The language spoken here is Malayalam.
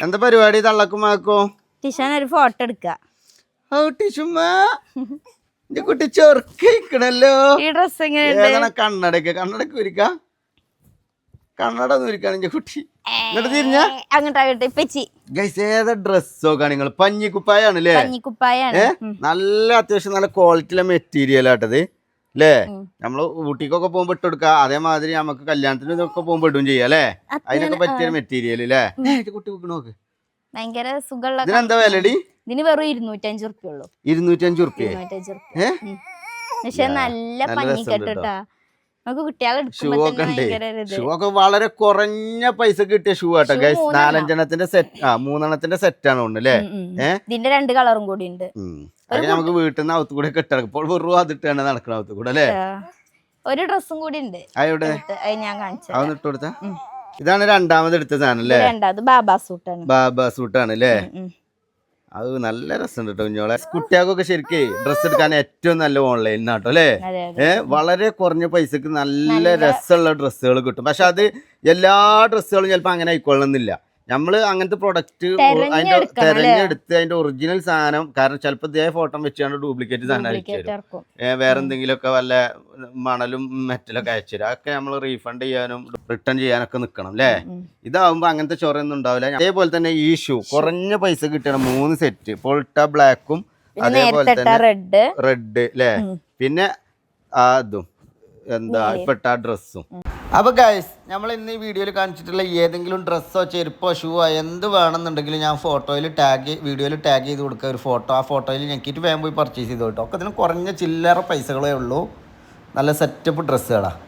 എന്താ പരിപാടി തള്ളക്കുമാക്കോ? ടിഷാൻ ഒരു ഫോട്ടോ എടുക്കുക. കുട്ടി ചെറുക്കണല്ലോ. ഈ ഡ്രസ് എങ്ങനെയുണ്ട്? കണ്ണടക്ക് ഉരിക്ക. കണ്ണട ഒന്നും ഉരിക്കാണ് കുട്ടി. ഇങ്ങോട്ട് തിരിഞ്ഞ അങ്ങോട്ടാകട്ടെ ഇപ്പച്ചി. ഏതാ ഡ്രസ്സൊക്കെ നിങ്ങൾ? പഞ്ഞിക്കുപ്പായാണല്ലേ? പഞ്ഞിക്കുപ്പായാണ്. നല്ല അത്യാവശ്യം നല്ല ക്വാളിറ്റിയിലെ മെറ്റീരിയൽ ആട്ടത് അല്ലേ? നമ്മള് ഊട്ടിക്കൊക്കെ പോകുമ്പോ ഇട്ട് കൊടുക്കുക. അതേമാതിരി നമുക്ക് കല്യാണത്തിന് ഇതൊക്കെ പോകുമ്പോ ഇടും ചെയ്യാം അല്ലേ? അതിനൊക്കെ പറ്റിയ മെറ്റീരിയൽ അല്ലേ? കുട്ടി നോക്ക് ഭയങ്കര സുഖമുള്ള. ഇതിനെന്താ വിലടി? ഇതിന് വെറും 205 ഉറുപ്പ്യ ഉള്ളൂ. 205 ഉറുപ്പ്യ. പക്ഷെ നല്ല പഞ്ഞിക്കെട്ടാ. നമുക്ക് കുട്ടികളെ ഷൂ ഒക്കെ വളരെ കുറഞ്ഞ പൈസ കിട്ടിയ ഷൂ ആട്ടോ ഗൈസ്. 4-5 സെറ്റ്, 3 സെറ്റ് ആണ് അല്ലേ? ഇതിന്റെ 2 കളറും കൂടി ഉണ്ട്. അതൊക്കെ നമുക്ക് വീട്ടിൽ നിന്ന് അകത്ത് കൂടെ കിട്ടണം. ഇപ്പോൾ വെറും അതിട്ടാണ് നടക്കണം അകത്ത് കൂടെ അല്ലേ? ഒരു ഡ്രസ്സും കൂടി ഉണ്ട്. ഞാൻ കാണിച്ചു. അതൊന്ന് ഇട്ട് കൊടുത്താ. ഇതാണ് രണ്ടാമത് എടുത്ത സാധനം അല്ലേ? ബാബാ സൂട്ടാണ്. ബാബാ സൂട്ടാണ് അല്ലേ? അത് നല്ല രസമുണ്ട് കേട്ടോ കുഞ്ഞോളെ. കുട്ടികൾക്കൊക്കെ ശരിക്കും ഡ്രസ്സ് എടുക്കാൻ ഏറ്റവും നല്ല ഓൺലൈൻ ആട്ടോ അല്ലേ? വളരെ കുറഞ്ഞ പൈസക്ക് നല്ല രസമുള്ള ഡ്രസ്സുകൾ കിട്ടും. പക്ഷെ അത് എല്ലാ ഡ്രസ്സുകളും ചിലപ്പോൾ അങ്ങനെ ആയിക്കൊള്ളണമെന്നില്ല. നമ്മള് അങ്ങനത്തെ പ്രൊഡക്റ്റ് അതിന്റെ തെരഞ്ഞെടുത്ത് അതിന്റെ ഒറിജിനൽ സാധനം, കാരണം ചിലപ്പോൾ ഇതേ ഫോട്ടോ വെച്ചാണ് ഡ്യൂപ്ലിക്കേറ്റ് സാധനം അയച്ചു തരും. വേറെ എന്തെങ്കിലുമൊക്കെ വല്ല മണലും മെറ്റലൊക്കെ അയച്ചു തരും. അതൊക്കെ നമ്മൾ റീഫണ്ട് ചെയ്യാനും റിട്ടേൺ ചെയ്യാനൊക്കെ നിൽക്കണം അല്ലേ? ഇതാവുമ്പോ അങ്ങനത്തെ ചൊറയൊന്നും ഉണ്ടാവില്ല. അതേപോലെ തന്നെ ഈ ഷൂ കുറഞ്ഞ പൈസ കിട്ടണം. 3 സെറ്റ് പൊൾട്ട ബ്ലാക്കും അതേപോലെ തന്നെ റെഡ് അല്ലേ? പിന്നെ അതും എന്താ ഇപ്പെട്ട ഡ്രസ്സും. അപ്പോൾ ഗൈസ്, നമ്മൾ ഇന്ന് ഈ വീഡിയോയിൽ കാണിച്ചിട്ടുള്ള ഏതെങ്കിലും ഡ്രസ്സോ ചെരുപ്പോ ഷൂവോ എന്ത് വേണമെന്നുണ്ടെങ്കിലും ഞാൻ വീഡിയോയിൽ ടാഗ് ചെയ്ത് കൊടുക്കുക ഒരു ഫോട്ടോ. ആ ഫോട്ടോയിൽ ഞെക്കിയിട്ട് വേഗം പോയി പർച്ചേസ് ചെയ്ത് കേട്ടോ. ഒക്കെ ഇതിന് കുറഞ്ഞ ചില്ലറ പൈസകളേ ഉള്ളൂ. നല്ല സെറ്റപ്പ് ഡ്രസ്സുകളാണ്.